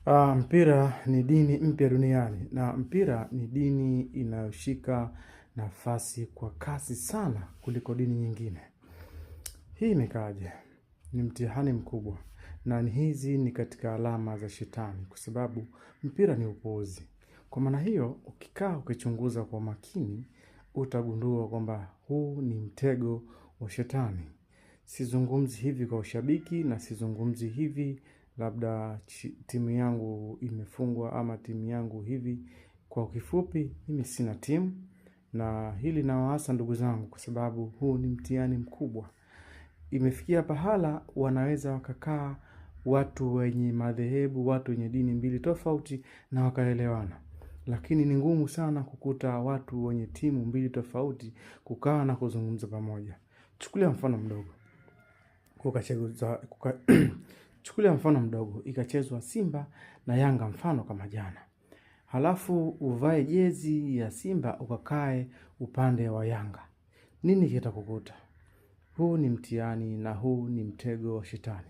Mpira ni dini mpya duniani na mpira ni dini inayoshika nafasi kwa kasi sana kuliko dini nyingine. Hii imekaaje? Ni mtihani mkubwa na hizi ni katika alama za shetani kwa sababu mpira ni upuuzi. Kwa maana hiyo, ukikaa ukichunguza kwa makini, utagundua kwamba huu ni mtego wa shetani. Sizungumzi hivi kwa ushabiki na sizungumzi hivi labda timu yangu imefungwa ama timu yangu hivi. Kwa kifupi, mimi sina timu na hili nawaasa ndugu zangu kwa sababu huu ni mtihani mkubwa. Imefikia pahala wanaweza wakakaa watu wenye madhehebu, watu wenye dini mbili tofauti na wakaelewana. Lakini ni ngumu sana kukuta watu wenye timu mbili tofauti kukaa na kuzungumza pamoja. Chukulia mfano mdogo. Chukulia mfano mdogo, ikachezwa Simba na Yanga mfano kama jana. Halafu uvae jezi ya Simba ukakae upande wa Yanga. Nini kitakukuta? Huu ni mtihani na huu ni mtego wa shetani.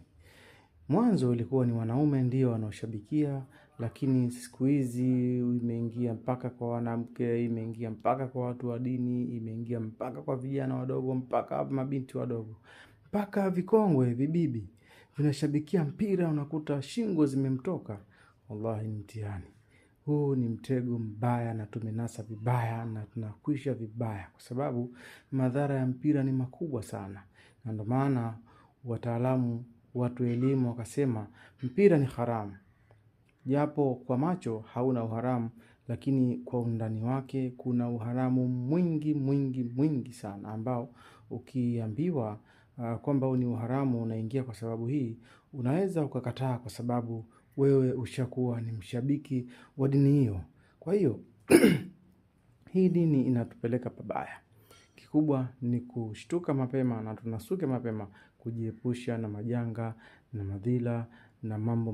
Mwanzo ilikuwa ni wanaume ndio wanaoshabikia, lakini siku hizi imeingia mpaka kwa wanawake, imeingia mpaka kwa watu wa dini, imeingia mpaka kwa vijana wadogo, mpaka mabinti wadogo, mpaka vikongwe, vibibi vinashabikia mpira, unakuta shingo zimemtoka. Wallahi ni mtihani. Huu ni mtego mbaya na tumenasa vibaya na tunakwisha vibaya kwa sababu madhara ya mpira ni makubwa sana. Na ndio maana wataalamu, watu elimu wakasema mpira ni haramu. Japo kwa macho hauna uharamu, lakini kwa undani wake kuna uharamu mwingi mwingi mwingi sana ambao ukiambiwa kwamba huu ni uharamu unaingia kwa sababu hii, unaweza ukakataa kwa sababu wewe ushakuwa ni mshabiki wa dini hiyo. Kwa hiyo hii dini inatupeleka pabaya. Kikubwa ni kushtuka mapema na tunasuke mapema kujiepusha na majanga na madhila na mambo